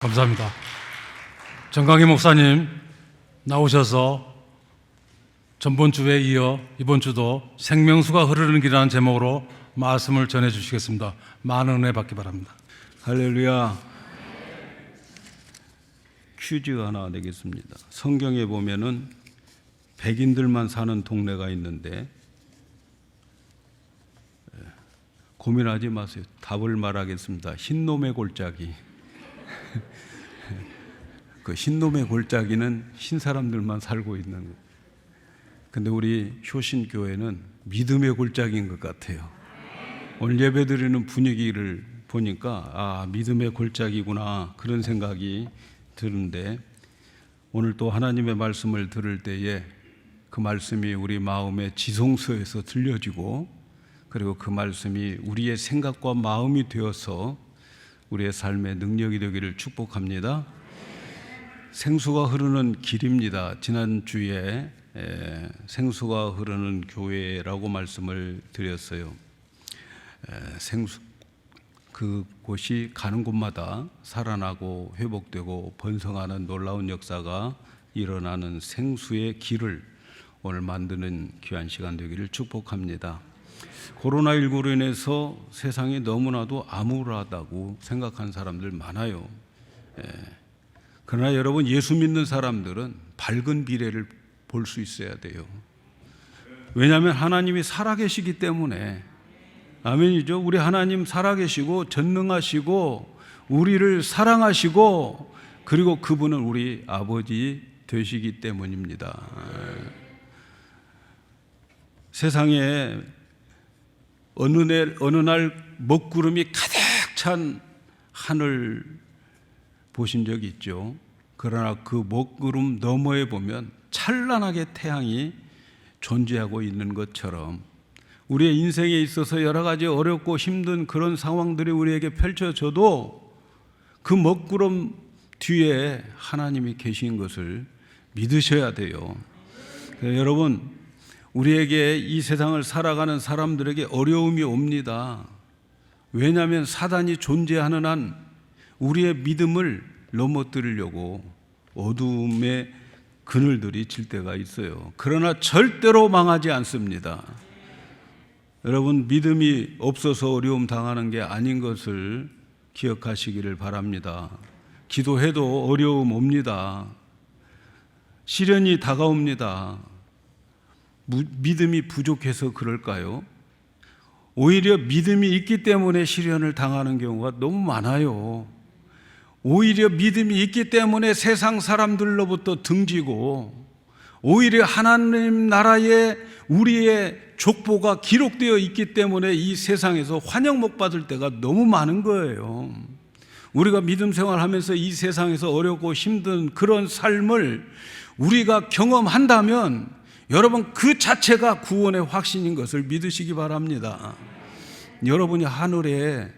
감사합니다. 정강희 목사님 나오셔서 전번 주에 이어 이번 주도 생명수가 흐르는 길이라는 제목으로 말씀을 전해 주시겠습니다. 많은 은혜 받기 바랍니다. 할렐루야. 퀴즈 하나 내겠습니다. 성경에 보면은 백인들만 사는 동네가 있는데 고민하지 마세요. 답을 말하겠습니다. 흰놈의 골짜기. 그 흰놈의 골짜기는 흰 사람들만 살고 있는 거예요. 근데 우리 효신교회는 믿음의 골짜기인 것 같아요. 오늘 예배드리는 분위기를 보니까 믿음의 골짜기구나 그런 생각이 드는데, 오늘 또 하나님의 말씀을 들을 때에 그 말씀이 우리 마음의 지성소에서 들려지고, 그리고 그 말씀이 우리의 생각과 마음이 되어서 우리의 삶의 능력이 되기를 축복합니다. 생수가 흐르는 길입니다. 지난주에 생수가 흐르는 교회라고 말씀을 드렸어요. 그곳이 가는 곳마다 살아나고 회복되고 번성하는 놀라운 역사가 일어나는 생수의 길을 오늘 만드는 귀한 시간 되기를 축복합니다. 코로나19로 인해서 세상이 너무나도 암울하다고 생각하는 사람들 많아요. 그러나 여러분, 예수 믿는 사람들은 밝은 미래를 볼 수 있어야 돼요. 왜냐하면 하나님이 살아계시기 때문에. 아멘이죠. 우리 하나님 살아계시고 전능하시고 우리를 사랑하시고, 그리고 그분은 우리 아버지 되시기 때문입니다. 세상에 어느 날 먹구름이 가득 찬 하늘 보신 적이 있죠. 그러나 그 먹구름 너머에 보면 찬란하게 태양이 존재하고 있는 것처럼, 우리의 인생에 있어서 여러 가지 어렵고 힘든 그런 상황들이 우리에게 펼쳐져도 그 먹구름 뒤에 하나님이 계신 것을 믿으셔야 돼요. 여러분, 우리에게 이 세상을 살아가는 사람들에게 어려움이 옵니다. 왜냐하면 사단이 존재하는 한 우리의 믿음을 넘어뜨리려고 어두움의 그늘들이 칠 때가 있어요. 그러나 절대로 망하지 않습니다. 여러분, 믿음이 없어서 어려움 당하는 게 아닌 것을 기억하시기를 바랍니다. 기도해도 어려움 옵니다. 시련이 다가옵니다. 믿음이 부족해서 그럴까요? 오히려 믿음이 있기 때문에 시련을 당하는 경우가 너무 많아요. 오히려 믿음이 있기 때문에 세상 사람들로부터 등지고, 오히려 하나님 나라에 우리의 족보가 기록되어 있기 때문에 이 세상에서 환영 못 받을 때가 너무 많은 거예요. 우리가 믿음 생활하면서 이 세상에서 어렵고 힘든 그런 삶을 우리가 경험한다면 여러분, 그 자체가 구원의 확신인 것을 믿으시기 바랍니다. 여러분이 하늘에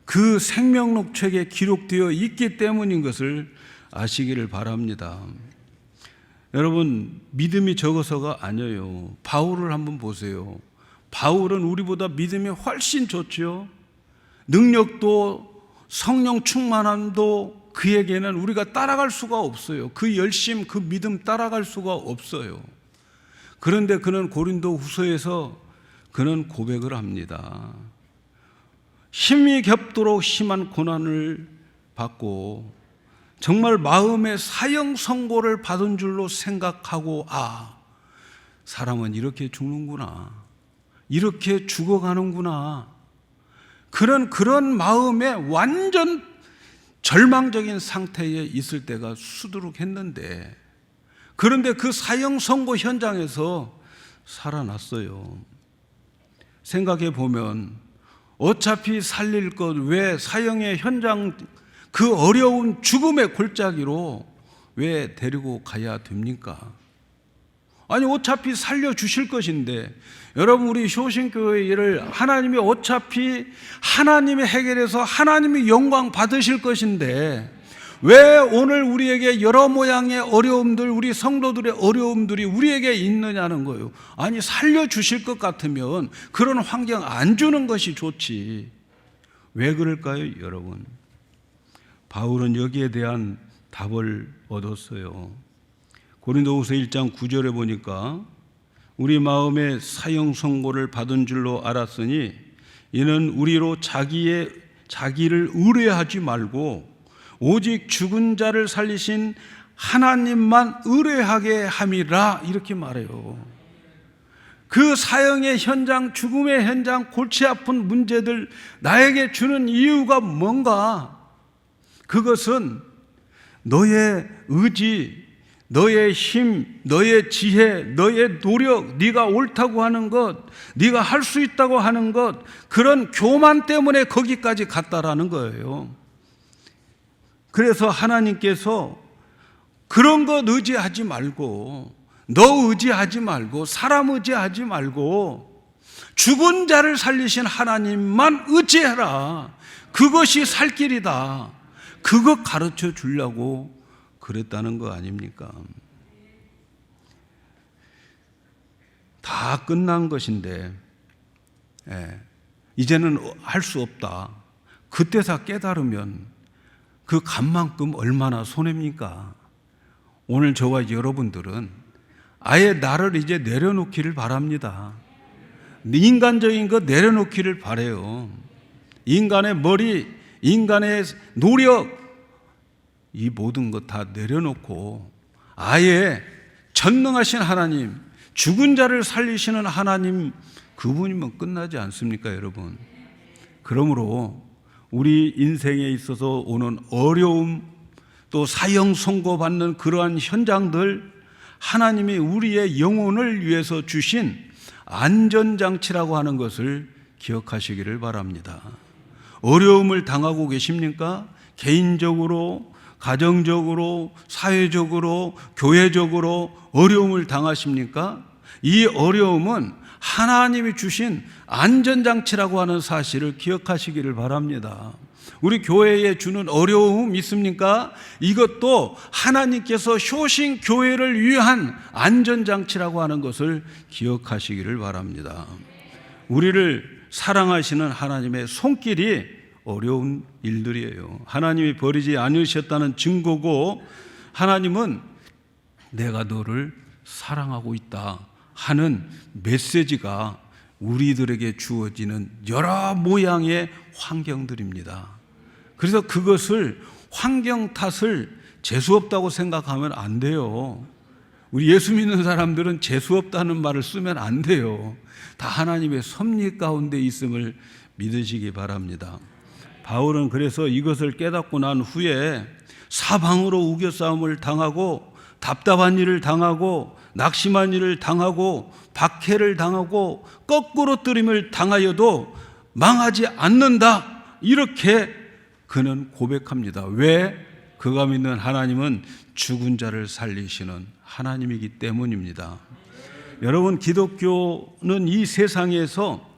그 생명록 책에 기록되어 있기 때문인 것을 아시기를 바랍니다. 여러분, 믿음이 적어서가 아니에요. 바울을 한번 보세요. 바울은 우리보다 믿음이 훨씬 좋죠. 능력도 성령 충만함도 그에게는 우리가 따라갈 수가 없어요. 그 열심, 그 믿음 따라갈 수가 없어요. 그런데 그는 고린도 후서에서 그는 고백을 합니다. 힘이 겹도록 심한 고난을 받고 정말 마음의 사형 선고를 받은 줄로 생각하고, 사람은 이렇게 죽는구나, 이렇게 죽어가는구나, 그런 마음에 완전 절망적인 상태에 있을 때가 수두룩했는데, 그런데 그 사형 선고 현장에서 살아났어요. 생각해 보면 어차피 살릴 것 왜 사형의 현장, 그 어려운 죽음의 골짜기로 왜 데리고 가야 됩니까? 아니, 어차피 살려주실 것인데. 여러분, 우리 효신교회 일을 하나님이 어차피 하나님이 해결해서 하나님이 영광 받으실 것인데, 왜 오늘 우리에게 여러 모양의 어려움들, 우리 성도들의 어려움들이 우리에게 있느냐는 거예요. 아니, 살려주실 것 같으면 그런 환경 안 주는 것이 좋지. 왜 그럴까요, 여러분? 바울은 여기에 대한 답을 얻었어요. 고린도후서 1장 9절에 보니까 우리 마음에 사형 선고를 받은 줄로 알았으니 이는 우리로 자기를 의뢰하지 말고 오직 죽은 자를 살리신 하나님만 의뢰하게 함이라, 이렇게 말해요. 그 사형의 현장, 죽음의 현장, 골치 아픈 문제들 나에게 주는 이유가 뭔가? 그것은 너의 의지, 너의 힘, 너의 지혜, 너의 노력, 네가 옳다고 하는 것, 네가 할 수 있다고 하는 것, 그런 교만 때문에 거기까지 갔다라는 거예요. 그래서 하나님께서 그런 것 의지하지 말고, 너 의지하지 말고, 사람 의지하지 말고 죽은 자를 살리신 하나님만 의지해라. 그것이 살 길이다. 그것 가르쳐 주려고 그랬다는 거 아닙니까? 다 끝난 것인데 이제는 할 수 없다. 그때서 깨달으면 그 값만큼 얼마나 손해입니까? 오늘 저와 여러분들은 아예 나를 이제 내려놓기를 바랍니다. 인간적인 거 내려놓기를 바라요. 인간의 머리, 인간의 노력, 이 모든 것 다 내려놓고 아예 전능하신 하나님, 죽은 자를 살리시는 하나님, 그분이면 끝나지 않습니까, 여러분? 그러므로 우리 인생에 있어서 오는 어려움, 또 사형 선고받는 그러한 현장들, 하나님이 우리의 영혼을 위해서 주신 안전장치라고 하는 것을 기억하시기를 바랍니다. 어려움을 당하고 계십니까? 개인적으로, 가정적으로, 사회적으로, 교회적으로 어려움을 당하십니까? 이 어려움은 하나님이 주신 안전장치라고 하는 사실을 기억하시기를 바랍니다. 우리 교회에 주는 어려움 있습니까? 이것도 하나님께서 효신 교회를 위한 안전장치라고 하는 것을 기억하시기를 바랍니다. 우리를 사랑하시는 하나님의 손길이 어려운 일들이에요. 하나님이 버리지 않으셨다는 증거고, 하나님은 내가 너를 사랑하고 있다 하는 메시지가 우리들에게 주어지는 여러 모양의 환경들입니다. 그래서 그것을, 환경 탓을 재수없다고 생각하면 안 돼요. 우리 예수 믿는 사람들은 재수없다는 말을 쓰면 안 돼요. 다 하나님의 섭리 가운데 있음을 믿으시기 바랍니다. 바울은 그래서 이것을 깨닫고 난 후에 사방으로 우겨싸움을 당하고, 답답한 일을 당하고, 낙심한 일을 당하고, 박해를 당하고, 거꾸로 뜨림을 당하여도 망하지 않는다, 이렇게 그는 고백합니다. 왜? 그가 믿는 하나님은 죽은 자를 살리시는 하나님이기 때문입니다. 여러분, 기독교는 이 세상에서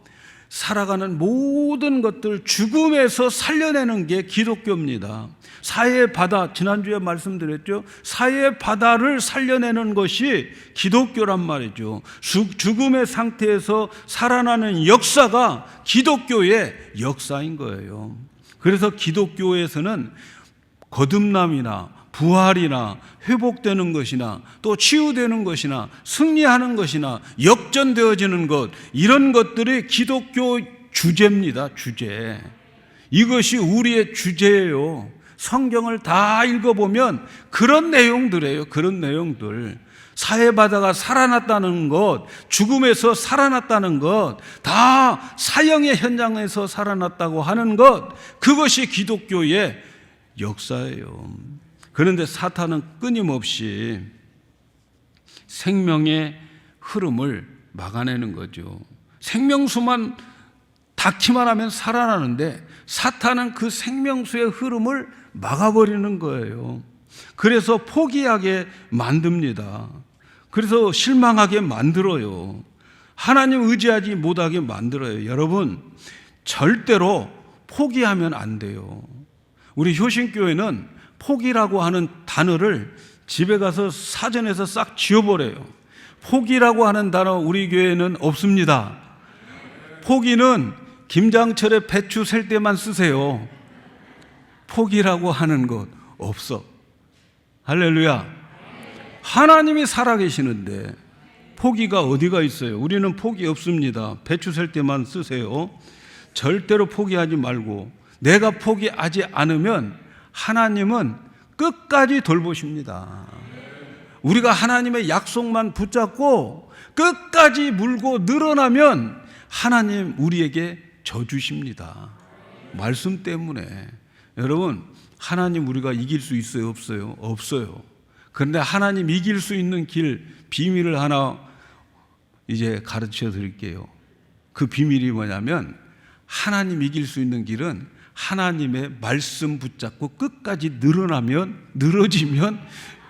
살아가는 모든 것들 죽음에서 살려내는 게 기독교입니다. 사회의 바다, 지난주에 말씀드렸죠. 사회의 바다를 살려내는 것이 기독교란 말이죠. 죽음의 상태에서 살아나는 역사가 기독교의 역사인 거예요. 그래서 기독교에서는 거듭남이나 부활이나 회복되는 것이나 또 치유되는 것이나 승리하는 것이나 역전되어지는 것, 이런 것들이 기독교 주제입니다. 주제. 이것이 우리의 주제예요. 성경을 다 읽어보면 그런 내용들이에요. 그런 내용들. 사회바다가 살아났다는 것, 죽음에서 살아났다는 것, 다 사형의 현장에서 살아났다고 하는 것, 그것이 기독교의 역사예요. 그런데 사탄은 끊임없이 생명의 흐름을 막아내는 거죠. 생명수만 닿기만 하면 살아나는데 사탄은 그 생명수의 흐름을 막아버리는 거예요. 그래서 포기하게 만듭니다. 그래서 실망하게 만들어요. 하나님 의지하지 못하게 만들어요. 여러분, 절대로 포기하면 안 돼요. 우리 효신교회는 포기라고 하는 단어를 집에 가서 사전에서 싹 지워버려요. 포기라고 하는 단어 우리 교회는 없습니다. 포기는 김장철에 배추 셀 때만 쓰세요. 포기라고 하는 것 없어. 할렐루야. 하나님이 살아계시는데 포기가 어디가 있어요? 우리는 포기 없습니다. 배추 셀 때만 쓰세요. 절대로 포기하지 말고, 내가 포기하지 않으면 하나님은 끝까지 돌보십니다. 우리가 하나님의 약속만 붙잡고 끝까지 물고 늘어나면 하나님 우리에게 져주십니다. 말씀 때문에. 여러분, 하나님 우리가 이길 수 있어요? 없어요? 없어요. 그런데 하나님 이길 수 있는 길, 비밀을 하나 이제 가르쳐 드릴게요. 그 비밀이 뭐냐면, 하나님 이길 수 있는 길은 하나님의 말씀 붙잡고 끝까지 늘어지면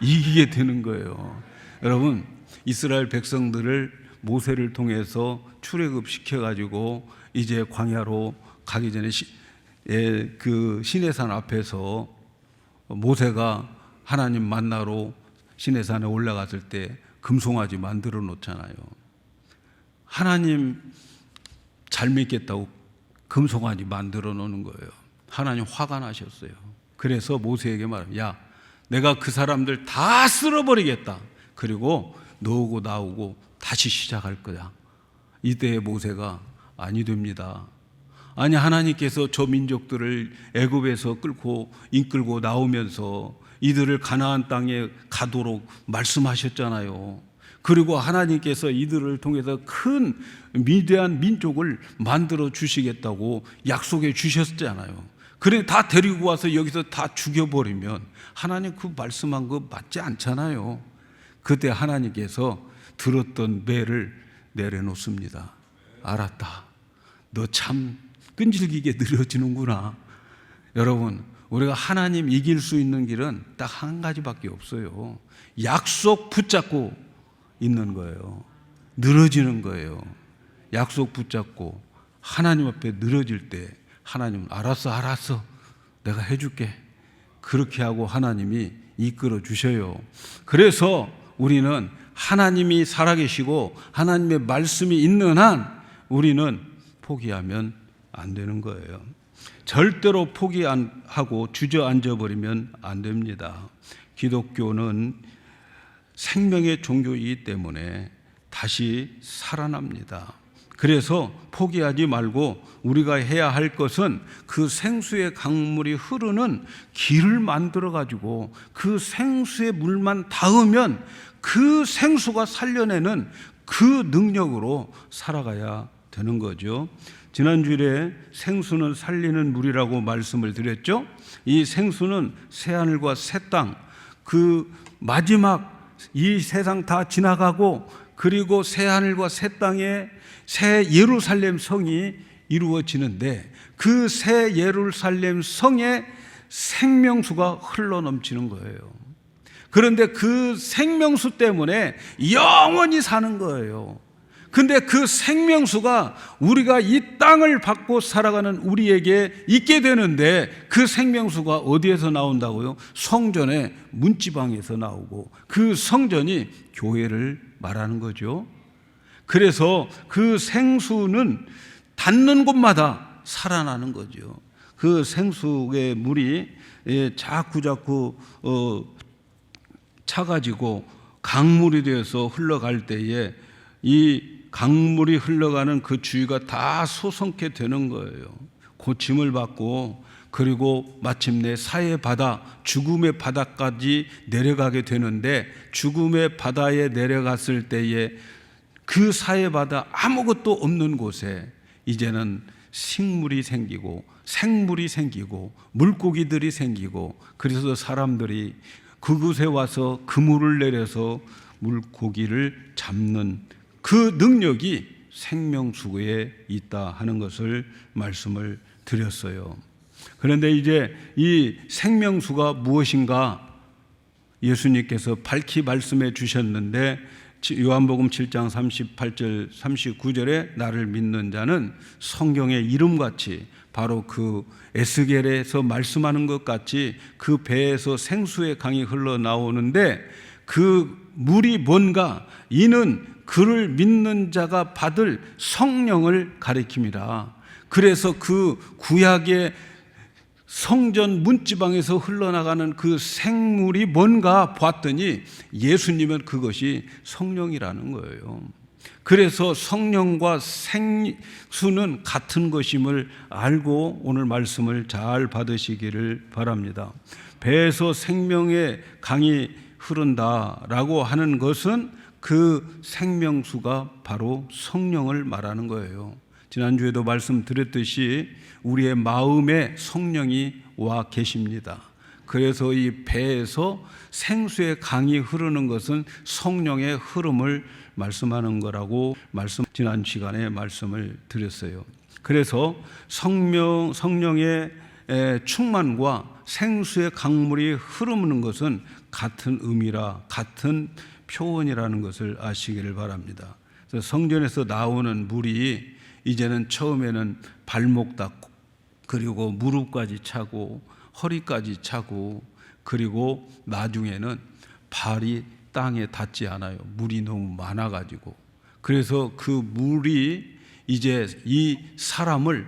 이기게 되는 거예요. 여러분, 이스라엘 백성들을 모세를 통해서 출애굽 시켜가지고 이제 광야로 가기 전에 그 시내산 앞에서 모세가 하나님 만나러 시내산에 올라갔을 때 금송아지 만들어 놓잖아요. 하나님 잘 믿겠다고 금송아지 만들어 놓는 거예요. 하나님 화가 나셨어요. 그래서 모세에게 말합니다. 야, 내가 그 사람들 다 쓸어버리겠다. 그리고 너오고 나오고 다시 시작할 거야. 이때의 모세가 아니 됩니다. 아니, 하나님께서 저 민족들을 애굽에서 이끌고 나오면서 이들을 가나안 땅에 가도록 말씀하셨잖아요. 그리고 하나님께서 이들을 통해서 큰 위대한 민족을 만들어 주시겠다고 약속해 주셨잖아요. 그래 다 데리고 와서 여기서 다 죽여버리면 하나님 그 말씀한 거 맞지 않잖아요. 그때 하나님께서 들었던 매를 내려놓습니다. 알았다. 너 참 끈질기게 느려지는구나. 여러분, 우리가 하나님 이길 수 있는 길은 딱 한 가지밖에 없어요. 약속 붙잡고 있는 거예요. 늘어지는 거예요. 약속 붙잡고 하나님 앞에 늘어질 때 하나님은 알았어. 내가 해줄게. 그렇게 하고 하나님이 이끌어 주셔요. 그래서 우리는 하나님이 살아계시고 하나님의 말씀이 있는 한 우리는 포기하면 안 되는 거예요. 절대로 포기 안 하고 주저앉아 버리면 안 됩니다. 기독교는 생명의 종교이기 때문에 다시 살아납니다. 그래서 포기하지 말고 우리가 해야 할 것은 그 생수의 강물이 흐르는 길을 만들어 가지고 그 생수의 물만 닿으면 그 생수가 살려내는 그 능력으로 살아가야 되는 거죠. 지난주에 생수는 살리는 물이라고 말씀을 드렸죠. 이 생수는 새하늘과 새 땅, 그 마지막 이 세상 다 지나가고 그리고 새하늘과 새 땅에 새 예루살렘 성이 이루어지는데 그 새 예루살렘 성에 생명수가 흘러넘치는 거예요. 그런데 그 생명수 때문에 영원히 사는 거예요. 근데 그 생명수가 우리가 이 땅을 받고 살아가는 우리에게 있게 되는데 그 생명수가 어디에서 나온다고요? 성전의 문지방에서 나오고 그 성전이 교회를 말하는 거죠. 그래서 그 생수는 닿는 곳마다 살아나는 거죠. 그 생수의 물이 자꾸 차가지고 강물이 되어서 흘러갈 때에 이 강물이 흘러가는 그 주위가 다 소성케 되는 거예요. 고침을 받고 그리고 마침내 사해 바다, 죽음의 바다까지 내려가게 되는데 죽음의 바다에 내려갔을 때에 그 사해 바다 아무것도 없는 곳에 이제는 식물이 생기고 생물이 생기고 물고기들이 생기고 그래서 사람들이 그곳에 와서 그물을 내려서 물고기를 잡는 그 능력이 생명수에 있다 하는 것을 말씀을 드렸어요. 그런데 이제 이 생명수가 무엇인가 예수님께서 밝히 말씀해 주셨는데 요한복음 7장 38절 39절에 나를 믿는 자는 성경의 이름같이 바로 그 에스겔에서 말씀하는 것 같이 그 배에서 생수의 강이 흘러나오는데 그 물이 뭔가 이는 그를 믿는 자가 받을 성령을 가리킵니다. 그래서 그 구약의 성전 문지방에서 흘러나가는 그 생물이 뭔가 봤더니 예수님은 그것이 성령이라는 거예요. 그래서 성령과 생수는 같은 것임을 알고 오늘 말씀을 잘 받으시기를 바랍니다. 배에서 생명의 강이 흐른다라고 하는 것은 그 생명수가 바로 성령을 말하는 거예요. 지난주에도 말씀드렸듯이 우리의 마음에 성령이 와 계십니다. 그래서 이 배에서 생수의 강이 흐르는 것은 성령의 흐름을 말씀하는 거라고 지난 시간에 말씀을 드렸어요. 그래서 성령의 충만과 생수의 강물이 흐르는 것은 같은 의미라, 같은 표현이라는 것을 아시기를 바랍니다. 그래서 성전에서 나오는 물이 이제는 처음에는 발목 닿고, 그리고 무릎까지 차고, 허리까지 차고, 그리고 나중에는 발이 땅에 닿지 않아요. 물이 너무 많아가지고. 그래서 그 물이 이제 이 사람을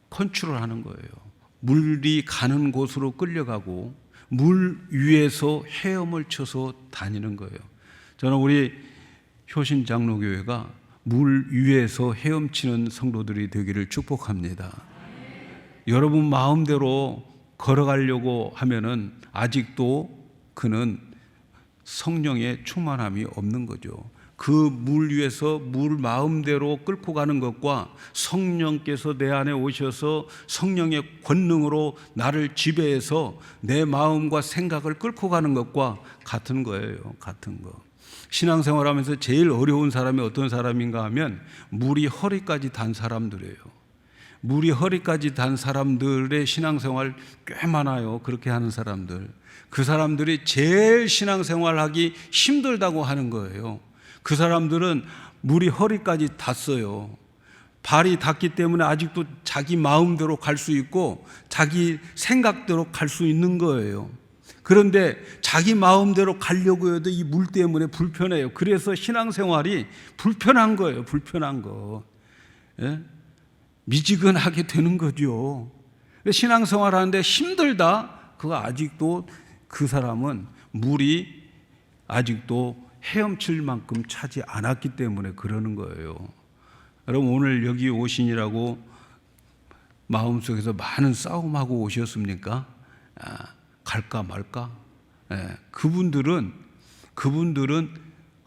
컨트롤하는 거예요. 물이 가는 곳으로 끌려가고 물 위에서 헤엄을 쳐서 다니는 거예요. 저는 우리 효신장로교회가 물 위에서 헤엄치는 성도들이 되기를 축복합니다. 여러분 마음대로 걸어가려고 하면은 아직도 그는 성령의 충만함이 없는 거죠. 그 물 위에서 물 마음대로 끌고 가는 것과 성령께서 내 안에 오셔서 성령의 권능으로 나를 지배해서 내 마음과 생각을 끌고 가는 것과 같은 거예요. 같은 거. 신앙생활하면서 제일 어려운 사람이 어떤 사람인가 하면 물이 허리까지 단 사람들이에요. 물이 허리까지 단 사람들의 신앙생활 꽤 많아요. 그렇게 하는 사람들. 그 사람들이 제일 신앙생활하기 힘들다고 하는 거예요. 그 사람들은 물이 허리까지 닿았어요. 발이 닿기 때문에 아직도 자기 마음대로 갈 수 있고 자기 생각대로 갈 수 있는 거예요. 그런데 자기 마음대로 가려고 해도 이 물 때문에 불편해요. 그래서 신앙생활이 불편한 거예요. 불편한 거. 예? 미지근하게 되는 거죠. 신앙생활 하는데 힘들다? 그거 아직도 그 사람은 물이 아직도 헤엄칠 만큼 차지 않았기 때문에 그러는 거예요. 여러분 오늘 여기 오시니라고 마음속에서 많은 싸움하고 오셨습니까? 갈까 말까? 그분들은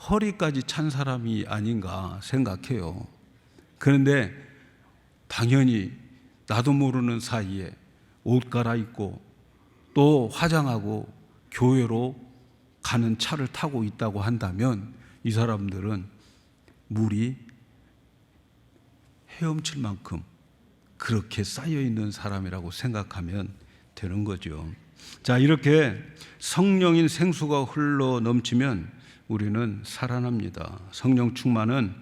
허리까지 찬 사람이 아닌가 생각해요. 그런데 당연히 나도 모르는 사이에 옷 갈아입고 또 화장하고 교회로 가는 차를 타고 있다고 한다면 이 사람들은 물이 헤엄칠 만큼 그렇게 쌓여 있는 사람이라고 생각하면 되는 거죠. 자, 이렇게 성령인 생수가 흘러 넘치면 우리는 살아납니다. 성령 충만은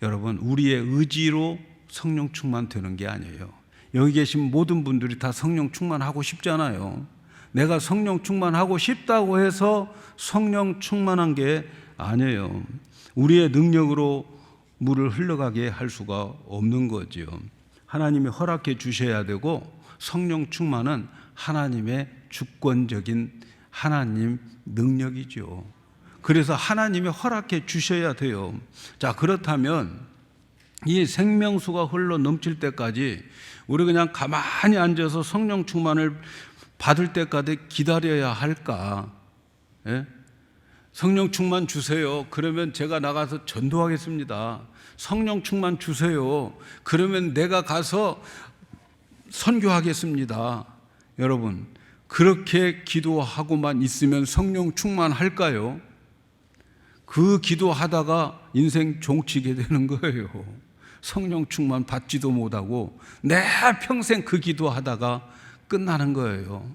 여러분 우리의 의지로 성령 충만되는 게 아니에요. 여기 계신 모든 분들이 다 성령 충만하고 싶잖아요. 내가 성령 충만하고 싶다고 해서 성령 충만한 게 아니에요. 우리의 능력으로 물을 흘러가게 할 수가 없는 거지요. 하나님이 허락해 주셔야 되고 성령 충만은 하나님의 주권적인 하나님 능력이죠. 그래서 하나님이 허락해 주셔야 돼요. 자, 그렇다면 이 생명수가 흘러 넘칠 때까지 우리 그냥 가만히 앉아서 성령 충만을 받을 때까지 기다려야 할까? 예? 성령 충만 주세요. 그러면 제가 나가서 전도하겠습니다. 성령 충만 주세요. 그러면 내가 가서 선교하겠습니다. 여러분, 그렇게 기도하고만 있으면 성령 충만할까요? 그 기도하다가 인생 종치게 되는 거예요. 성령 충만 받지도 못하고 내 평생 그 기도하다가 끝나는 거예요.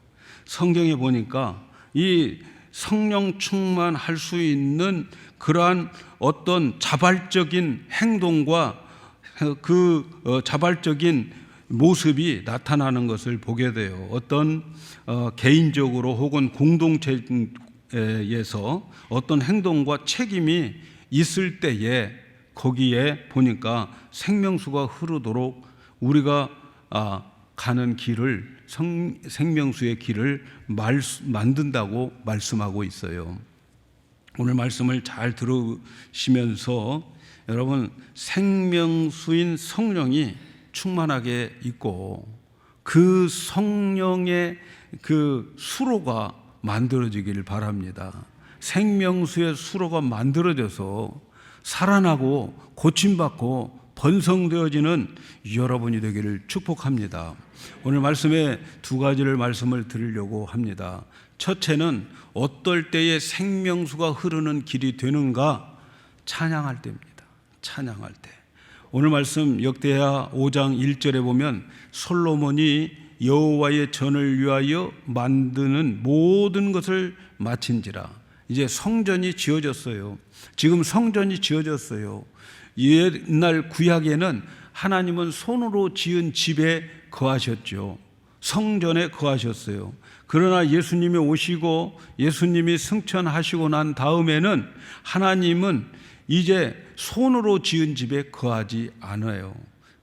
성경에 보니까 이 성령 충만할 수 있는 그러한 어떤 자발적인 행동과 그 자발적인 모습이 나타나는 것을 보게 돼요. 어떤 개인적으로 혹은 공동체에서 어떤 행동과 책임이 있을 때에 거기에 보니까 생명수가 흐르도록 우리가 가는 길을 생명수의 길을 만든다고 말씀하고 있어요. 오늘 말씀을 잘 들으시면서 여러분, 생명수인 성령이 충만하게 있고 그 성령의 그 수로가 만들어지길 바랍니다. 생명수의 수로가 만들어져서 살아나고 고침받고 번성되어지는 여러분이 되기를 축복합니다. 오늘 말씀에 두 가지를 말씀을 드리려고 합니다. 첫째는 어떨 때에 생명수가 흐르는 길이 되는가? 찬양할 때입니다. 찬양할 때. 오늘 말씀 역대하 5장 1절에 보면 솔로몬이 여호와의 전을 위하여 만드는 모든 것을 마친지라. 이제 성전이 지어졌어요. 지금 성전이 지어졌어요. 옛날 구약에는 하나님은 손으로 지은 집에 거하셨죠. 성전에 거하셨어요. 그러나 예수님이 오시고 예수님이 승천하시고 난 다음에는 하나님은 이제 손으로 지은 집에 거하지 않아요.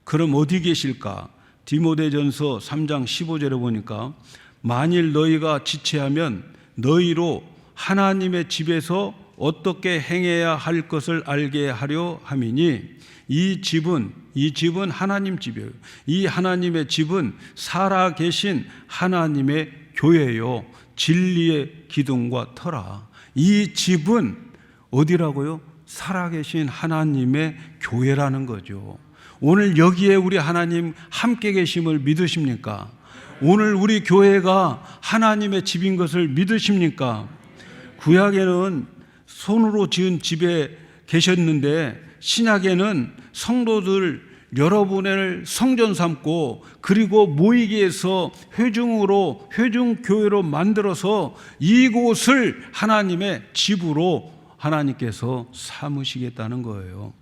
그럼 어디 계실까? 디모데전서 3장 15절에 보니까 만일 너희가 지체하면 너희로 하나님의 집에서 어떻게 행해야 할 것을 알게 하려 함이니 이 집은 하나님 집이에요. 이 하나님의 집은 살아계신 하나님의 교회요, 진리의 기둥과 터라. 이 집은 어디라고요? 살아계신 하나님의 교회라는 거죠. 오늘 여기에 우리 하나님 함께 계심을 믿으십니까? 오늘 우리 교회가 하나님의 집인 것을 믿으십니까? 구약에는 손으로 지은 집에 계셨는데 신약에는 성도들 여러분을 성전 삼고 그리고 모이게 해서 회중교회로 만들어서 이곳을 하나님의 집으로 하나님께서 삼으시겠다는 거예요.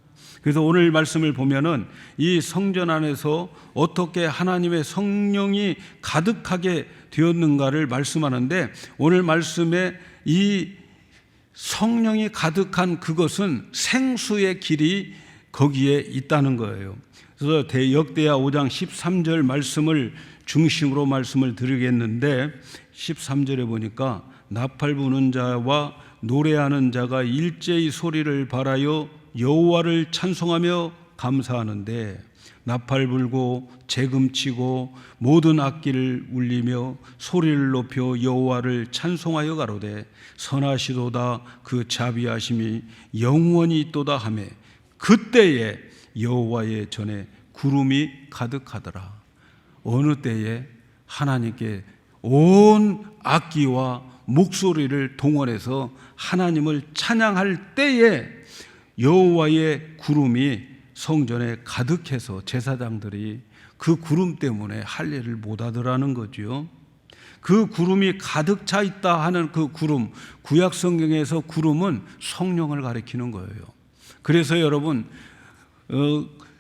그래서 오늘 말씀을 보면은 이 성전 안에서 어떻게 하나님의 성령이 가득하게 되었는가를 말씀하는데 오늘 말씀에 이 성령이 가득한 그것은 생수의 길이 거기에 있다는 거예요. 그래서 역대하 5장 13절 말씀을 중심으로 말씀을 드리겠는데 13절에 보니까 나팔 부는 자와 노래하는 자가 일제히 소리를 발하여 여호와를 찬송하며 감사하는데 나팔 불고 재금치고 모든 악기를 울리며 소리를 높여 여호와를 찬송하여 가로되 선하시도다 그 자비하심이 영원히 있도다 하며 그때에 여호와의 전에 구름이 가득하더라. 어느 때에 하나님께 온 악기와 목소리를 동원해서 하나님을 찬양할 때에 여호와의 구름이 성전에 가득해서 제사장들이 그 구름 때문에 할례를 못하더라는 거죠. 그 구름이 가득 차 있다 하는 그 구름, 구약 성경에서 구름은 성령을 가리키는 거예요. 그래서 여러분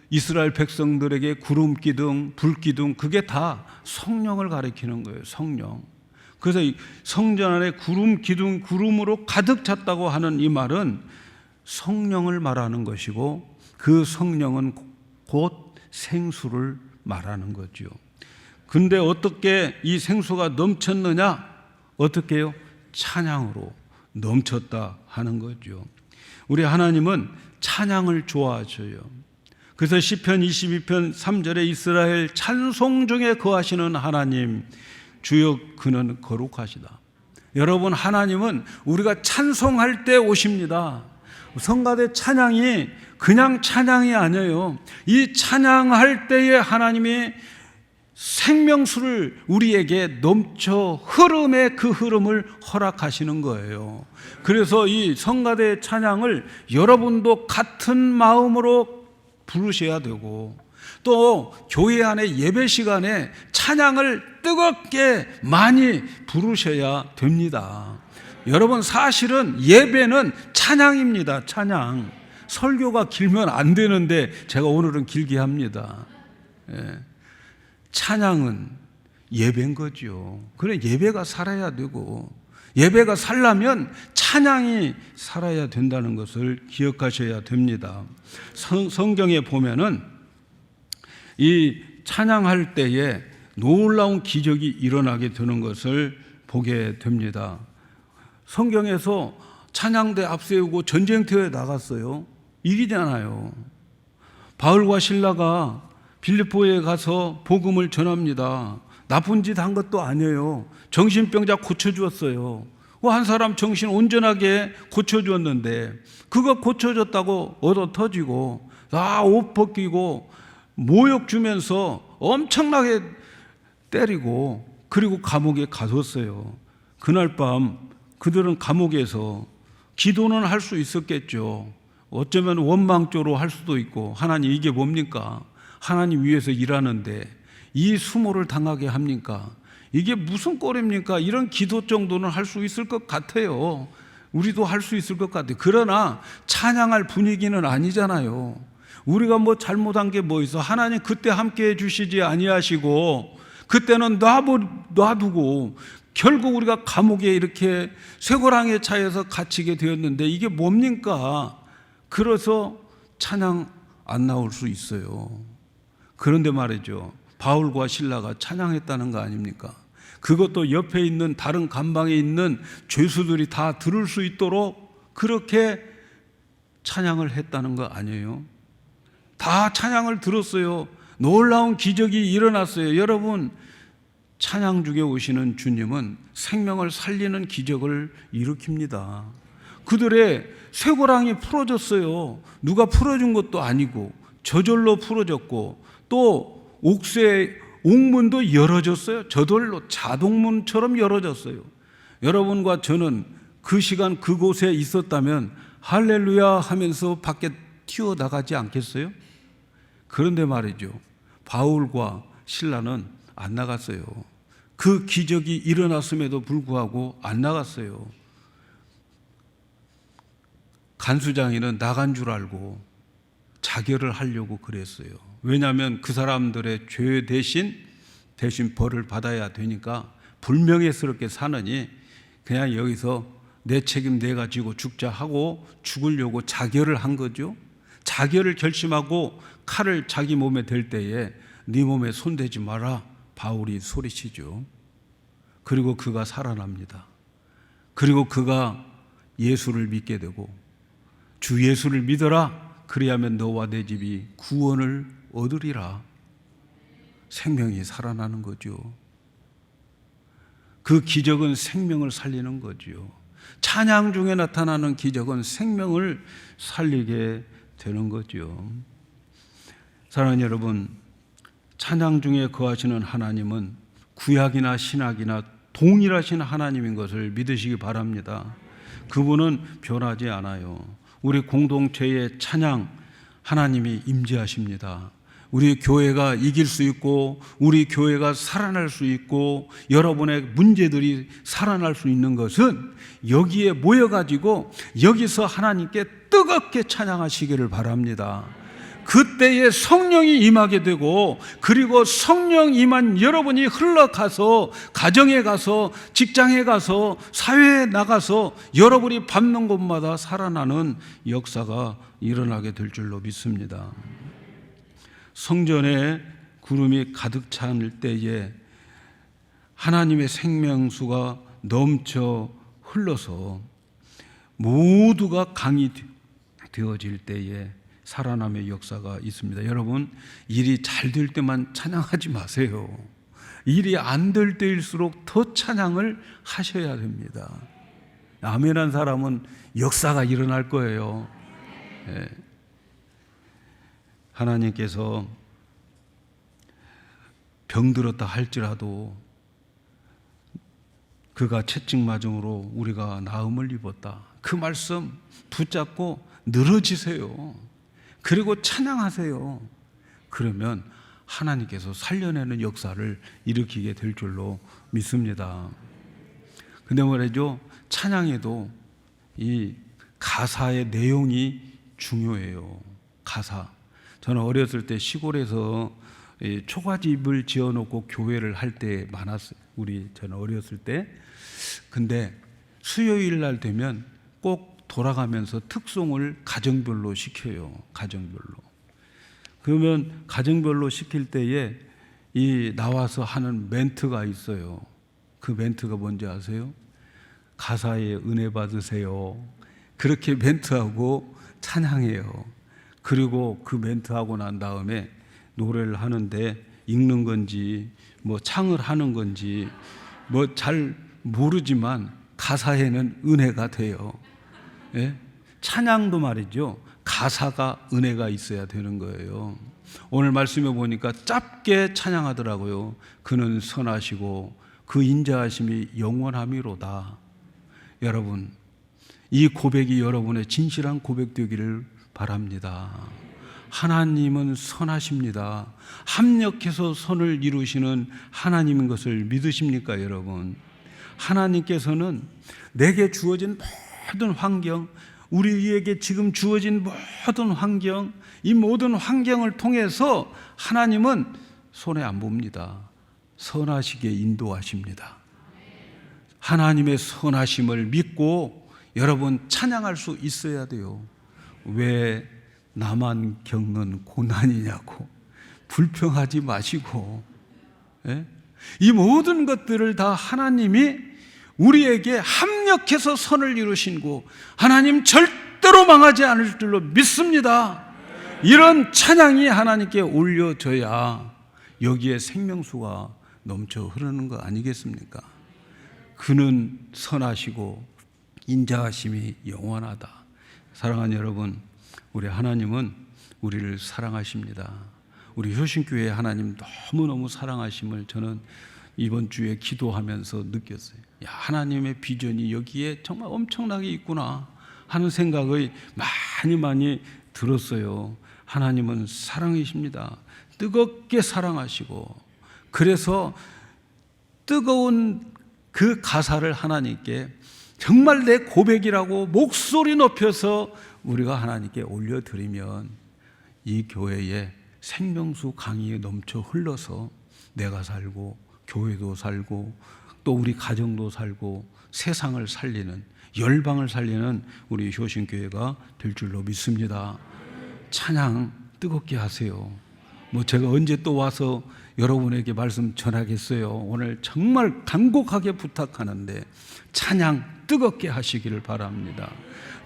이스라엘 백성들에게 구름 기둥, 불 기둥 그게 다 성령을 가리키는 거예요. 성령. 그래서 성전 안에 구름 기둥 구름으로 가득 찼다고 하는 이 말은 성령을 말하는 것이고 그 성령은 곧 생수를 말하는 거죠. 근데 어떻게 이 생수가 넘쳤느냐? 어떻게 해요? 찬양으로 넘쳤다 하는 거죠. 우리 하나님은 찬양을 좋아하셔요. 그래서 시편 22편 3절에 이스라엘 찬송 중에 거하시는 하나님 주여 그는 거룩하시다. 여러분 하나님은 우리가 찬송할 때 오십니다. 성가대 찬양이 그냥 찬양이 아니에요. 이 찬양할 때에 하나님이 생명수를 우리에게 넘쳐 흐름의 그 흐름을 허락하시는 거예요. 그래서 이 성가대 찬양을 여러분도 같은 마음으로 부르셔야 되고 또 교회 안에 예배 시간에 찬양을 뜨겁게 많이 부르셔야 됩니다. 여러분 사실은 예배는 찬양입니다. 찬양. 설교가 길면 안 되는데 제가 오늘은 길게 합니다. 찬양은 예배인 거죠. 그래 예배가 살아야 되고 예배가 살려면 찬양이 살아야 된다는 것을 기억하셔야 됩니다. 성경에 보면은 이 찬양할 때에 놀라운 기적이 일어나게 되는 것을 보게 됩니다. 성경에서 찬양대 앞세우고 전쟁터에 나갔어요. 이기잖아요. 바울과 실라가 빌립보에 가서 복음을 전합니다. 나쁜 짓 한 것도 아니에요. 정신병자 고쳐주었어요. 한 사람 정신 온전하게 고쳐주었는데 그거 고쳐줬다고 얻어 터지고 옷 벗기고 모욕 주면서 엄청나게 때리고 그리고 감옥에 가뒀어요. 그날 밤 그들은 감옥에서 기도는 할 수 있었겠죠. 어쩌면 원망조로 할 수도 있고, 하나님 이게 뭡니까? 하나님 위해서 일하는데 이 수모를 당하게 합니까? 이게 무슨 꼴입니까? 이런 기도 정도는 할 수 있을 것 같아요. 우리도 할 수 있을 것 같아요. 그러나 찬양할 분위기는 아니잖아요. 우리가 뭐 잘못한 게 뭐 있어? 하나님 그때 함께 해주시지 아니하시고 그때는 놔두고 결국 우리가 감옥에 이렇게 쇠고랑에 차여서 갇히게 되었는데 이게 뭡니까? 그래서 찬양 안 나올 수 있어요. 그런데 말이죠, 바울과 실라가 찬양했다는 거 아닙니까? 그것도 옆에 있는 다른 감방에 있는 죄수들이 다 들을 수 있도록 그렇게 찬양을 했다는 거 아니에요? 다 찬양을 들었어요. 놀라운 기적이 일어났어요. 여러분, 찬양 중에 오시는 주님은 생명을 살리는 기적을 일으킵니다. 그들의 쇠고랑이 풀어졌어요. 누가 풀어준 것도 아니고 저절로 풀어졌고, 또 옥문도 열어졌어요. 저절로 자동문처럼 열어졌어요. 여러분과 저는 그 시간 그곳에 있었다면 할렐루야 하면서 밖에 튀어나가지 않겠어요? 그런데 말이죠, 바울과 실라는 안 나갔어요. 그 기적이 일어났음에도 불구하고 안 나갔어요. 간수장이는 나간 줄 알고 자결을 하려고 그랬어요. 왜냐하면 그 사람들의 죄 대신 벌을 받아야 되니까 불명예스럽게 사느니 그냥 여기서 내 책임 내가 지고 죽자 하고 죽으려고 자결을 한 거죠. 자결을 결심하고 칼을 자기 몸에 댈 때에 네 몸에 손대지 마라 바울이 소리치죠. 그리고 그가 살아납니다. 그리고 그가 예수를 믿게 되고, 주 예수를 믿어라 그리하면 너와 내 집이 구원을 얻으리라. 생명이 살아나는 거죠. 그 기적은 생명을 살리는 거죠. 찬양 중에 나타나는 기적은 생명을 살리게 되는 거죠. 사랑하는 여러분, 찬양 중에 거하시는 하나님은 구약이나 신약이나 동일하신 하나님인 것을 믿으시기 바랍니다. 그분은 변하지 않아요. 우리 공동체의 찬양, 하나님이 임재하십니다. 우리 교회가 이길 수 있고 우리 교회가 살아날 수 있고 여러분의 문제들이 살아날 수 있는 것은 여기에 모여가지고 여기서 하나님께 뜨겁게 찬양하시기를 바랍니다. 그때에 성령이 임하게 되고, 그리고 성령 임한 여러분이 흘러가서 가정에 가서 직장에 가서 사회에 나가서 여러분이 밟는 곳마다 살아나는 역사가 일어나게 될 줄로 믿습니다. 성전에 구름이 가득 찬 때에 하나님의 생명수가 넘쳐 흘러서 모두가 강이 되어질 때에 살아남의 역사가 있습니다. 여러분, 일이 잘 될 때만 찬양하지 마세요. 일이 안 될 때일수록 더 찬양을 하셔야 됩니다. 아멘한 사람은 역사가 일어날 거예요. 네. 하나님께서 병들었다 할지라도 그가 채찍맞음으로 우리가 나음을 입었다. 그 말씀 붙잡고 늘어지세요. 그리고 찬양하세요. 그러면 하나님께서 살려내는 역사를 일으키게 될 줄로 믿습니다. 근데 말이죠, 찬양에도 이 가사의 내용이 중요해요. 가사. 저는 어렸을 때 시골에서 초가집을 지어놓고 교회를 할 때 많았어요. 저는 어렸을 때. 근데 수요일 날 되면 꼭 돌아가면서 특송을 가정별로 시켜요. 가정별로. 그러면 가정별로 시킬 때에 이 나와서 하는 멘트가 있어요. 그 멘트가 뭔지 아세요? 가사에 은혜 받으세요. 그렇게 멘트하고 찬양해요. 그리고 그 멘트하고 난 다음에 노래를 하는데 읽는 건지 뭐 창을 하는 건지 뭐 잘 모르지만 가사에는 은혜가 돼요. 예? 찬양도 말이죠. 가사가 은혜가 있어야 되는 거예요. 오늘 말씀에 보니까 짧게 찬양하더라고요. 그는 선하시고 그 인자하심이 영원함이로다. 여러분, 이 고백이 여러분의 진실한 고백되기를 바랍니다. 하나님은 선하십니다. 합력해서 선을 이루시는 하나님인 것을 믿으십니까, 여러분? 하나님께서는 내게 주어진 모든 환경, 우리에게 지금 주어진 모든 환경, 이 모든 환경을 통해서 하나님은 손해 안 봅니다. 선하시게 인도하십니다. 하나님의 선하심을 믿고 여러분 찬양할 수 있어야 돼요. 왜 나만 겪는 고난이냐고 불평하지 마시고, 예? 이 모든 것들을 다 하나님이 우리에게 합력해서 선을 이루시고 하나님 절대로 망하지 않을 줄로 믿습니다. 이런 찬양이 하나님께 올려져야 여기에 생명수가 넘쳐 흐르는 거 아니겠습니까? 그는 선하시고 인자하심이 영원하다. 사랑하는 여러분, 우리 하나님은 우리를 사랑하십니다. 우리 효신교회 하나님 너무너무 사랑하심을 저는 이번 주에 기도하면서 느꼈어요. 야, 하나님의 비전이 여기에 정말 엄청나게 있구나 하는 생각이 많이 들었어요. 하나님은 사랑이십니다. 뜨겁게 사랑하시고, 그래서 뜨거운 그 가사를 하나님께 정말 내 고백이라고 목소리 높여서 우리가 하나님께 올려드리면 이 교회에 생명수 강이 넘쳐 흘러서 내가 살고 교회도 살고 또 우리 가정도 살고 세상을 살리는, 열방을 살리는 우리 효신교회가 될 줄로 믿습니다. 찬양 뜨겁게 하세요. 뭐 제가 언제 또 와서 여러분에게 말씀 전하겠어요. 오늘 정말 간곡하게 부탁하는데 찬양 뜨겁게 하시기를 바랍니다.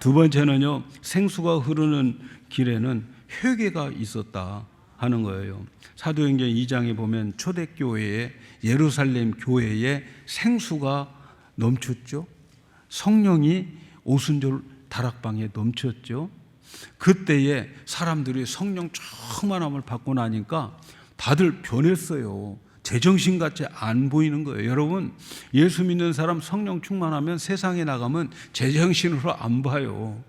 두 번째는요, 생수가 흐르는 길에는 회개가 있었다 하는 거예요. 사도행전 2장에 보면 초대교회에, 예루살렘 교회에 생수가 넘쳤죠. 성령이 오순절 다락방에 넘쳤죠. 그때에 사람들이 성령 충만함을 받고 나니까 다들 변했어요. 제정신같이 안 보이는 거예요. 여러분, 예수 믿는 사람 성령 충만하면 세상에 나가면 제정신으로 안 봐요.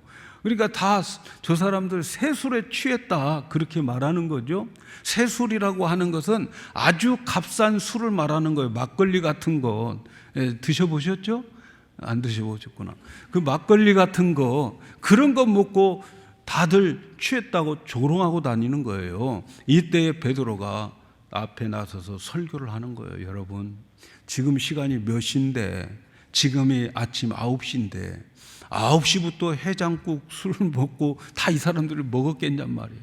그러니까 다 저 사람들 세술에 취했다 그렇게 말하는 거죠. 세술이라고 하는 것은 아주 값싼 술을 말하는 거예요. 막걸리 같은 거 드셔보셨죠? 안 드셔보셨구나. 그 막걸리 같은 거, 그런 거 먹고 다들 취했다고 조롱하고 다니는 거예요. 이때에 베드로가 앞에 나서서 설교를 하는 거예요. 여러분, 지금 시간이 몇 시인데, 지금이 아침 9시인데 9시부터 해장국 술을 먹고 다 이 사람들을 먹었겠냔 말이에요.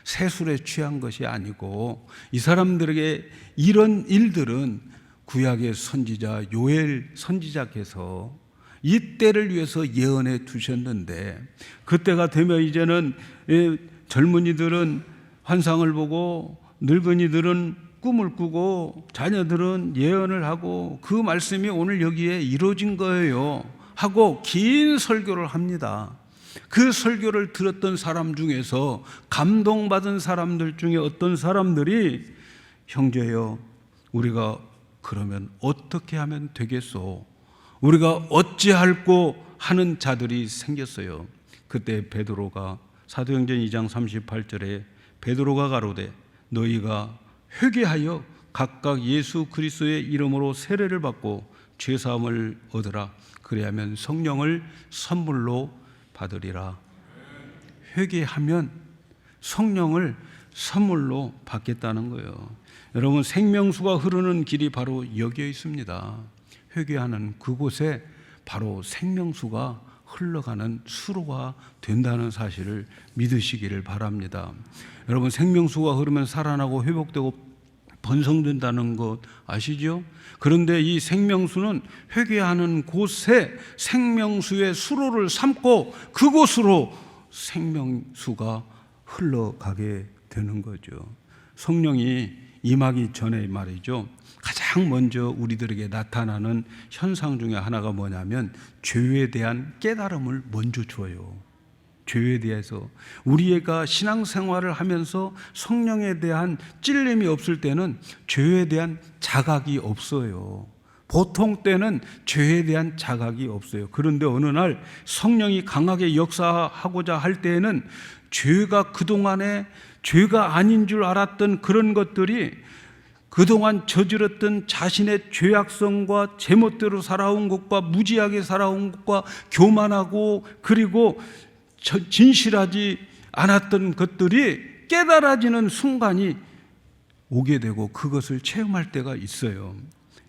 새술에 취한 것이 아니고, 이 사람들에게 이런 일들은 구약의 선지자 요엘 선지자께서 이 때를 위해서 예언해 두셨는데, 그때가 되면 이제는 젊은이들은 환상을 보고 늙은이들은 꿈을 꾸고 자녀들은 예언을 하고 그 말씀이 오늘 여기에 이루어진 거예요 하고 긴 설교를 합니다. 그 설교를 들었던 사람 중에서 감동받은 사람들 중에 어떤 사람들이, 형제여, 우리가 그러면 어떻게 하면 되겠소? 우리가 어찌할꼬 하는 자들이 생겼어요. 그때 베드로가, 사도행전 2장 38절에 베드로가 가로되 너희가 회개하여 각각 예수 그리스도의 이름으로 세례를 받고 죄사함을 얻으라. 그리하면 성령을 선물로 받으리라. 회개하면 성령을 선물로 받겠다는 거예요. 여러분, 생명수가 흐르는 길이 바로 여기에 있습니다. 회개하는 그곳에 바로 생명수가 흘러가는 수로가 된다는 사실을 믿으시기를 바랍니다. 여러분, 생명수가 흐르면 살아나고 회복되고 번성된다는 것 아시죠? 그런데 이 생명수는 회개하는 곳에 생명수의 수로를 삼고 그곳으로 생명수가 흘러가게 되는 거죠. 성령이 임하기 전에 말이죠, 가장 먼저 우리들에게 나타나는 현상 중에 하나가 뭐냐면 죄에 대한 깨달음을 먼저 줘요. 죄에 대해서 우리가 신앙생활을 하면서 성령에 대한 찔림이 없을 때는 죄에 대한 자각이 없어요. 보통 때는 죄에 대한 자각이 없어요. 그런데 어느 날 성령이 강하게 역사하고자 할 때에는 죄가 그동안에 죄가 아닌 줄 알았던 그런 것들이, 그동안 저질렀던 자신의 죄악성과 제멋대로 살아온 것과 무지하게 살아온 것과 교만하고 그리고 진실하지 않았던 것들이 깨달아지는 순간이 오게 되고 그것을 체험할 때가 있어요.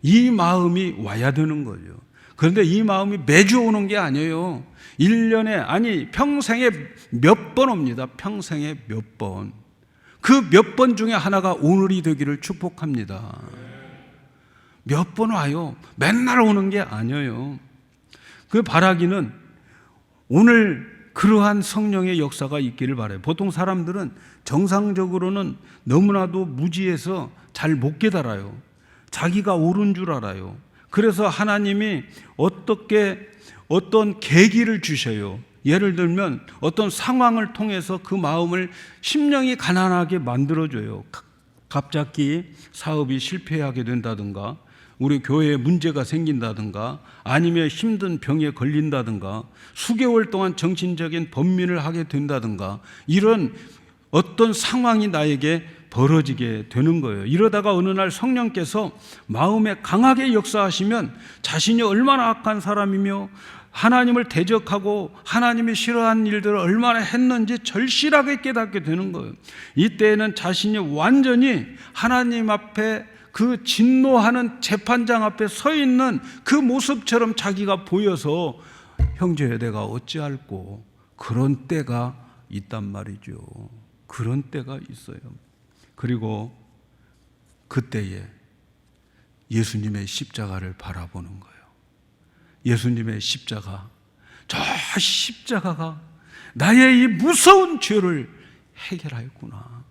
이 마음이 와야 되는 거죠. 그런데 이 마음이 매주 오는 게 아니에요. 1년에, 아니 평생에 몇 번 옵니다. 평생에 몇 번. 그 몇 번 중에 하나가 오늘이 되기를 축복합니다. 몇 번 와요. 맨날 오는 게 아니에요. 그 바라기는 오늘 그러한 성령의 역사가 있기를 바라요. 보통 사람들은 정상적으로는 너무나도 무지해서 잘 못 깨달아요. 자기가 옳은 줄 알아요. 그래서 하나님이 어떤 계기를 주셔요. 예를 들면 어떤 상황을 통해서 그 마음을 심령이 가난하게 만들어줘요. 갑자기 사업이 실패하게 된다든가, 우리 교회에 문제가 생긴다든가, 아니면 힘든 병에 걸린다든가, 수개월 동안 정신적인 번민을 하게 된다든가, 이런 어떤 상황이 나에게 벌어지게 되는 거예요. 이러다가 어느 날 성령께서 마음에 강하게 역사하시면 자신이 얼마나 악한 사람이며 하나님을 대적하고 하나님이 싫어하는 일들을 얼마나 했는지 절실하게 깨닫게 되는 거예요. 이때에는 자신이 완전히 하나님 앞에 그 진노하는 재판장 앞에 서 있는 그 모습처럼 자기가 보여서 형제여 내가 어찌할꼬, 그런 때가 있단 말이죠. 그런 때가 있어요. 그리고 그때에 예수님의 십자가를 바라보는 거예요. 예수님의 십자가, 저 십자가가 나의 이 무서운 죄를 해결하였구나.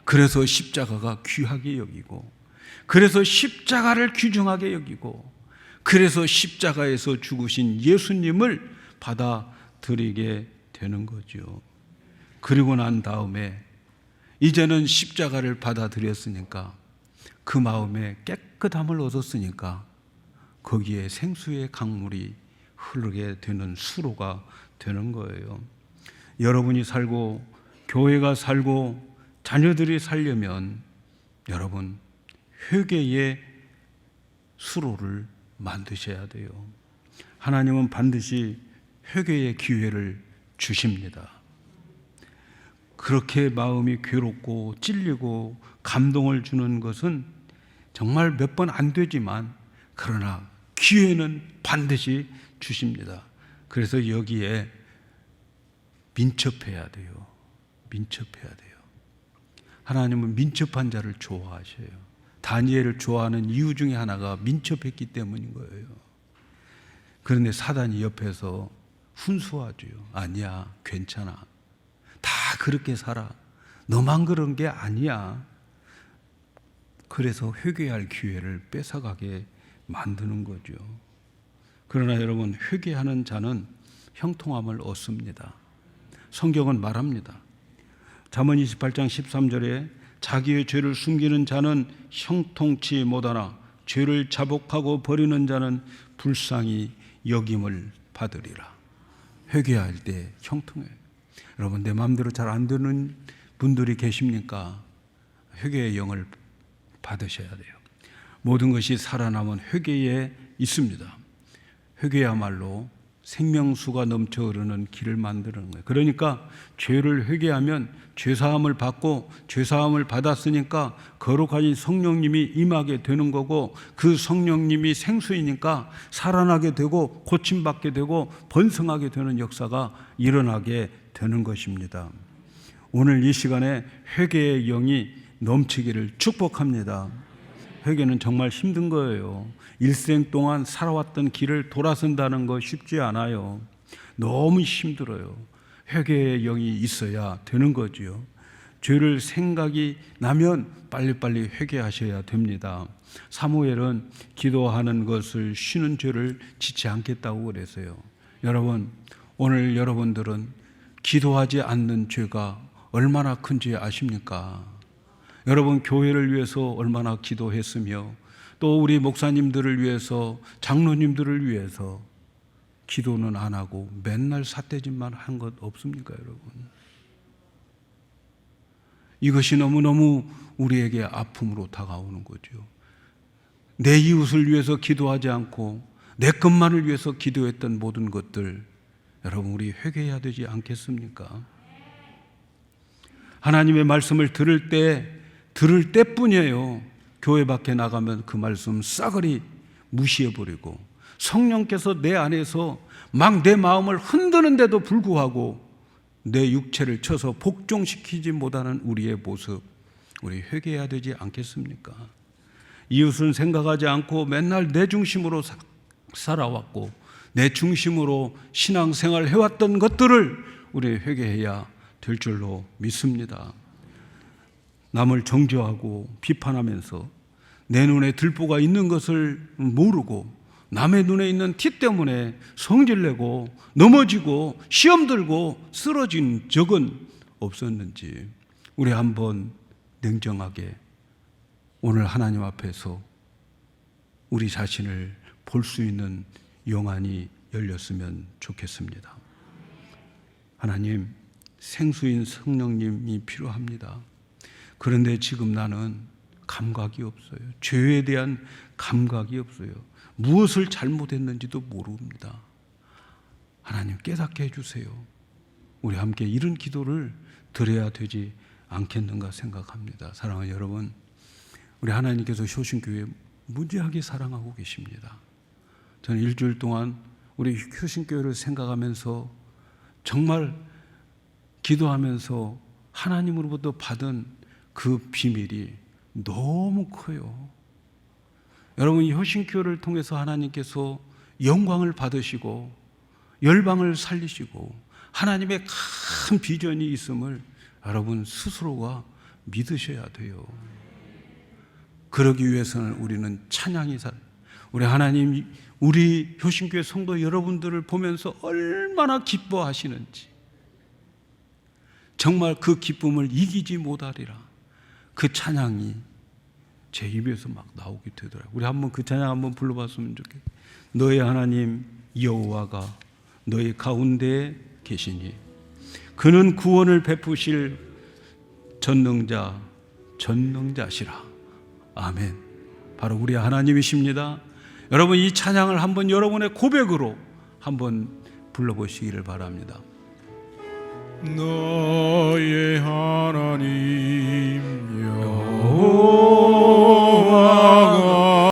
그래서 십자가가 귀하게 여기고, 그래서 십자가를 귀중하게 여기고, 그래서 십자가에서 죽으신 예수님을 받아들이게 되는 거죠. 그리고 난 다음에 이제는 십자가를 받아들였으니까, 그 마음에 깨끗함을 얻었으니까 거기에 생수의 강물이 흐르게 되는 수로가 되는 거예요. 여러분이 살고 교회가 살고 자녀들이 살려면 여러분 회개의 수로를 만드셔야 돼요. 하나님은 반드시 회개의 기회를 주십니다. 그렇게 마음이 괴롭고 찔리고 감동을 주는 것은 정말 몇 번 안 되지만, 그러나 기회는 반드시 주십니다. 그래서 여기에 민첩해야 돼요. 민첩해야 돼요. 하나님은 민첩한 자를 좋아하셔요. 다니엘을 좋아하는 이유 중에 하나가 민첩했기 때문인 거예요. 그런데 사단이 옆에서 훈수하죠. 아니야, 괜찮아. 다 그렇게 살아. 너만 그런 게 아니야. 그래서 회개할 기회를 뺏어가게 만드는 거죠. 그러나 여러분, 회개하는 자는 형통함을 얻습니다. 성경은 말합니다. 잠언 28장 13절에 자기의 죄를 숨기는 자는 형통치 못하나 죄를 자복하고 버리는 자는 불쌍히 여김을 받으리라. 회개할 때 형통해요. 여러분, 내 마음대로 잘 안 되는 분들이 계십니까? 회개의 영을 받으셔야 돼요. 모든 것이 살아남은 회개에 있습니다. 회개야말로 생명수가 넘쳐 흐르는 길을 만드는 거예요. 그러니까 죄를 회개하면 죄사함을 받고, 죄사함을 받았으니까 거룩하신 성령님이 임하게 되는 거고, 그 성령님이 생수이니까 살아나게 되고 고침받게 되고 번성하게 되는 역사가 일어나게 되는 것입니다. 오늘 이 시간에 회개의 영이 넘치기를 축복합니다. 회개는 정말 힘든 거예요. 일생 동안 살아왔던 길을 돌아선다는 거 쉽지 않아요. 너무 힘들어요. 회개의 영이 있어야 되는 거지요. 죄를 생각이 나면 빨리빨리 회개하셔야 됩니다. 사무엘은 기도하는 것을 쉬는 죄를 짓지 않겠다고 그랬어요. 여러분, 오늘 여러분들은 기도하지 않는 죄가 얼마나 큰지 아십니까? 여러분, 교회를 위해서 얼마나 기도했으며 또 우리 목사님들을 위해서, 장로님들을 위해서 기도는 안 하고 맨날 삿대질만 한 것 없습니까, 여러분? 이것이 너무너무 우리에게 아픔으로 다가오는 거죠. 내 이웃을 위해서 기도하지 않고 내 것만을 위해서 기도했던 모든 것들, 여러분, 우리 회개해야 되지 않겠습니까? 하나님의 말씀을 들을 때뿐이에요. 교회 밖에 나가면 그 말씀 싸그리 무시해버리고 성령께서 내 안에서 막 내 마음을 흔드는데도 불구하고 내 육체를 쳐서 복종시키지 못하는 우리의 모습, 우리 회개해야 되지 않겠습니까? 이웃은 생각하지 않고 맨날 내 중심으로 살아왔고 내 중심으로 신앙생활 해왔던 것들을 우리 회개해야 될 줄로 믿습니다. 남을 정죄하고 비판하면서 내 눈에 들보가 있는 것을 모르고 남의 눈에 있는 티 때문에 성질내고 넘어지고 시험 들고 쓰러진 적은 없었는지 우리 한번 냉정하게 오늘 하나님 앞에서 우리 자신을 볼 수 있는 영안이 열렸으면 좋겠습니다. 하나님, 생수인 성령님이 필요합니다. 그런데 지금 나는 감각이 없어요. 죄에 대한 감각이 없어요. 무엇을 잘못했는지도 모릅니다. 하나님, 깨닫게 해주세요. 우리 함께 이런 기도를 드려야 되지 않겠는가 생각합니다. 사랑하는 여러분, 우리 하나님께서 효신교회 무지하게 사랑하고 계십니다. 저는 일주일 동안 우리 효신교회를 생각하면서 정말 기도하면서 하나님으로부터 받은 그 비밀이 너무 커요. 여러분, 이 효신교회를 통해서 하나님께서 영광을 받으시고 열방을 살리시고 하나님의 큰 비전이 있음을 여러분 스스로가 믿으셔야 돼요. 그러기 위해서는 우리는 찬양이 우리 하나님, 우리 효신교회 성도 여러분들을 보면서 얼마나 기뻐하시는지, 정말 그 기쁨을 이기지 못하리라. 그 찬양이 제 입에서 막 나오게 되더라고요. 우리 한번 그 찬양 한번 불러봤으면 좋겠어요. 너의 하나님 여호와가 너의 가운데에 계시니 그는 구원을 베푸실 전능자시라. 아멘. 바로 우리 하나님이십니다. 여러분, 이 찬양을 한번 여러분의 고백으로 한번 불러보시기를 바랍니다. 너의